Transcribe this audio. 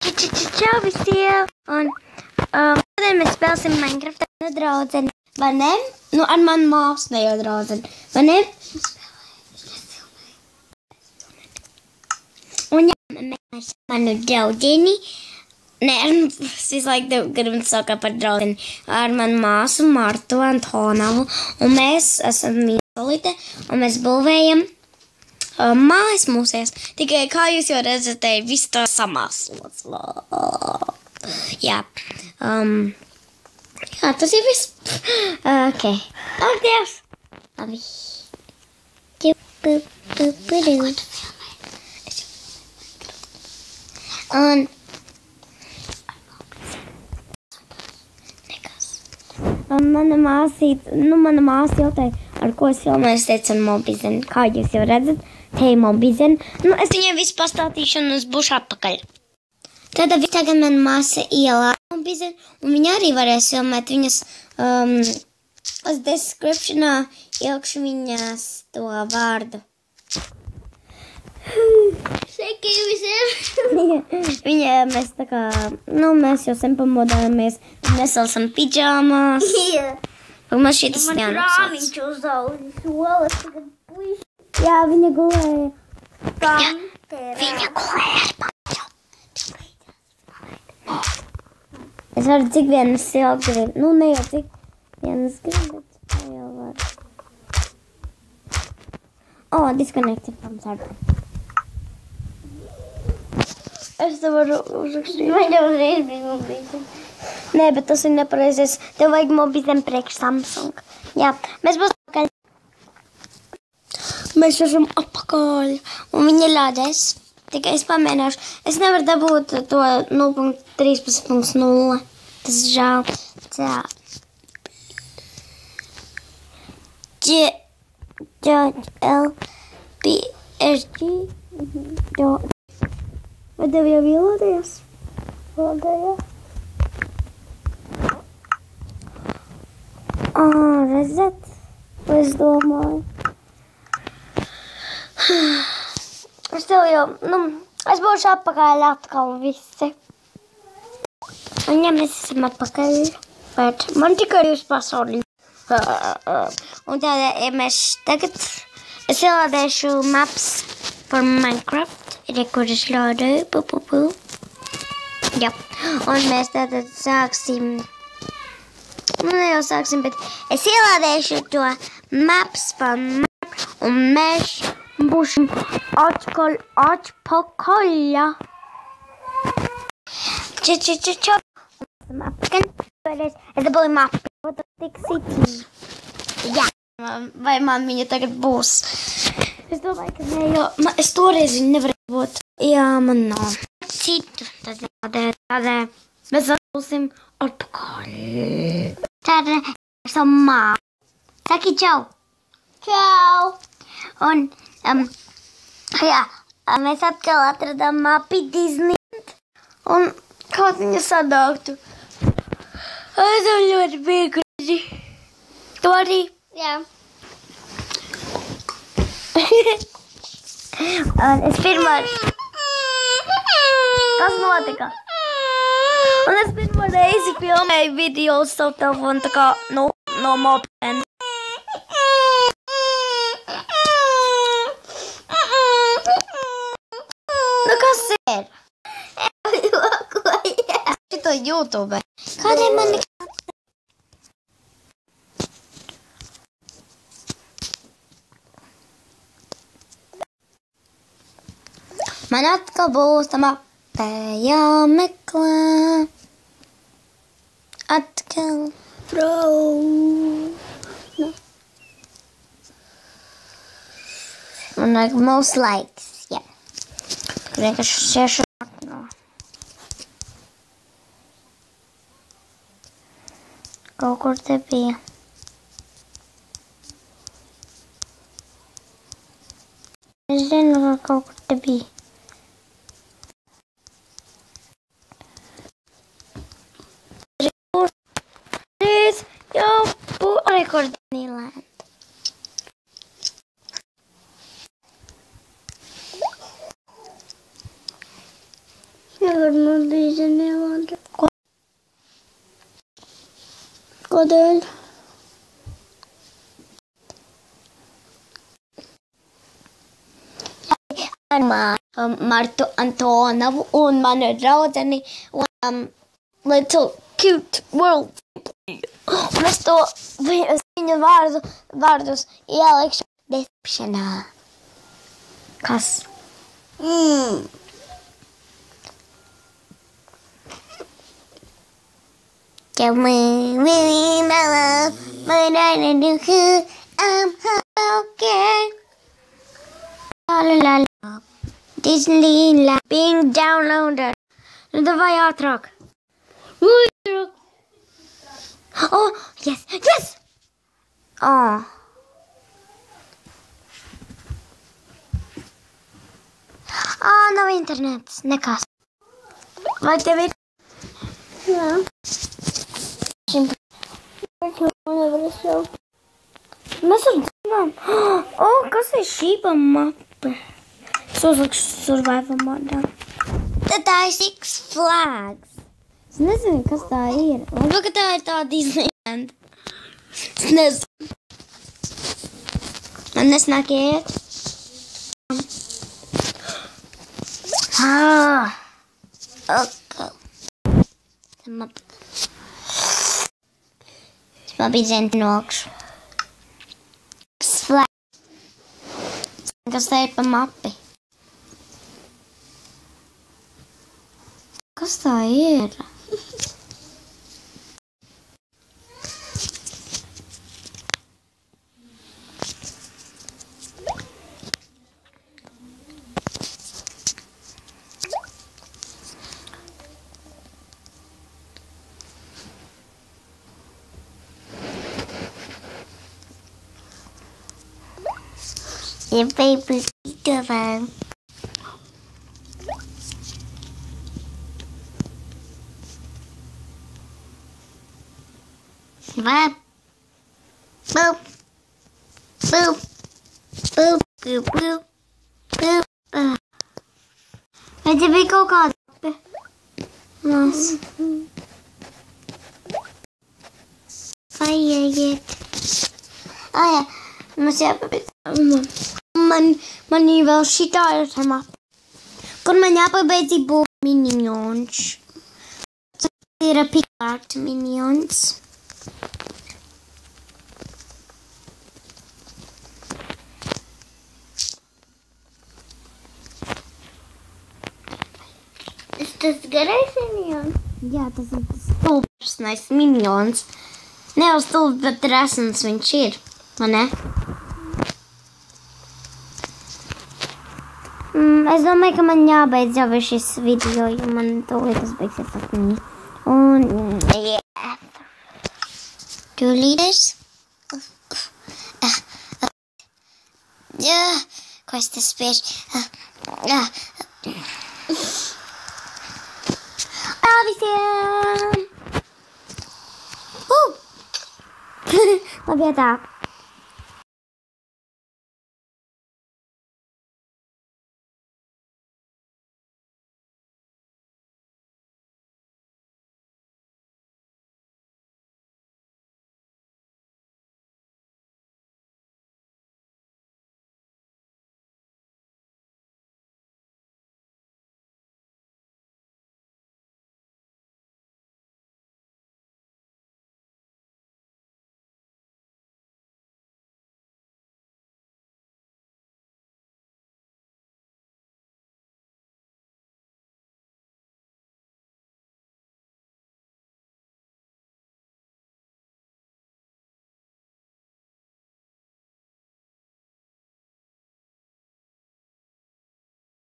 Čau visiem! Un šodien mēs spēlēsim Minecraft ar draudzeni, vai ne? Nu, ar manu māsu, ne jau draudzeni, vai ne? Un jā, mēs manu draudzeni, ne, es visu laiku gribu sakāt par draudzeni, ar manu māsu Martu Antonovu, un mēs esam mīsolīte, un mēs būvējam mājas mūsēs. Tikai, kā jūs jau redzat, viss tā samāslots. Jā. Jā, tas ir viss. Ok. Ak, Dievs! Labi. Un mana māsa jautāja, ar ko es filmēju, es teicu ar Mobizen. Kā jūs jau redzat, te ir Mobizen. Nu, es viņai visu pastātīšu un es būšu atpakaļ. Tad tagad mana māsa ielāja Mobizen, un viņa arī varēs filmēt viņas, uz descriptionā ielikšu viņas to vārdu. Sveiki visiem! Viņa, mēs tā kā, nu, mēs jau sen pamodāmies, mēs esam pidžāmās. Man šitas jānapsauc. Krāmiņš uzaudzis olas, tagad puiši. Jā, viņa gulēja. Viņa gulēja ar pamatu. Es varu cik vienas ilgi gribu. Nu, ne jau cik vienas gribu, bet tā jau var. Oh, disconnected from server. Es te varu uzrakstīt. Man jau uzreiz bija Mobizen. Nē, bet tas ir nepareizais. Tev vajag Mobizen priekš Samsung. Jā, mēs būs apakaļ. Mēs esam apakaļ. Un viņi lādēs. Tikai es pamēģināšu. Es nevaru dabūt to 0.13.0. Tas žēl. Tā. Vai tev jau ielādējās? Lādējās. Redzat? Es domāju. Es tev jau, es būšu apakaļ atkal visi. Un ja mēs esam apakaļ, bet man tikai jūs pasauli. Un tādēļ, ja mēs tagad, es ielādēšu maps par Minecraft, kur es lādēju, Jā, un mēs tātad sāksim. Nu, ne jau sāksim, bet es ielādēšu to maps par Minecraft, un mēs būsim atpakaļ. Čau. Es dabūju mapu. Jā. Vai man viņa tagad būs? Es domāju, ka ne, jo es toreiz viņu nevarēju būt. Jā, man nav. Citu. Tādēļ mēs būsim atpakaļ. Tādēļ esam māju. Saki čau. Čau. Un, jā, mēs atkal atradām mapi Disneyland. Un kā viņa sadāktu? Es tev ļoti bieguļi. Tu arī? Jā. Un es pirmā... Kas notika? Un es pirmā reizi filmēju video uz savu telefonu tā kā no Mobizen. Nu, kas ir? Šito YouTube. Kādēļ man nekā? Man atkal būs tā mapē jāmeklē. Atkal. Man vajag most likes, jā. Vienkārši šiešu akno. Kaut kur te bija. Es zinu, ka kaut kur te bija. Record Disneyland. Nevar Man bija nevalda. Kodēļ? Martu Antonovu un manu draudzeni Little Cute World. Un es to viņu vārdus ielikšu descriptionā. Kas? Tell me, really, my love, what I do, I'm okay. La la la. Disneyland being downloaded. Nu, давай ātrāk. Oh, yes, yes! Oh. Nav internets, nekas. Vai tev ir? Jā. Mēs ar dzīvām. Kas ir šī mape? Es uzlikšu survival modā. Tā ir Six Flags. Es nezinu, kas tā ir. Varbūt, ka tā ir tā Disneyland. Es nezinu. Man nesnāk iet. Okay. Es pabīdzēnu nokšu. Six Flags. Kas tā ir pa mapi? Kas tā ir? Your favorite YouTuber. Boop. Boop. Boop. Boop. Boop. Boop. Boop. Vai te bija kaut kāda? Mas. Aiet. Jā. Mums jāpabeidz. Man ir vēl šitā ir tēmā. Kur man jāpabeidz būt minions. Tas ir Picard minions. Tas garais minions? Jā, tas ir tas stulbs minions. Ne jau stulbs, bet resns viņš ir. Vai ne? Es domāju, ka man jābeidz jau šis video, jo man tūlīt tas beigsies atmiņi. Un, yeah. 2 liters. Jā, ko es te spiež? Visiem! Labi, tā.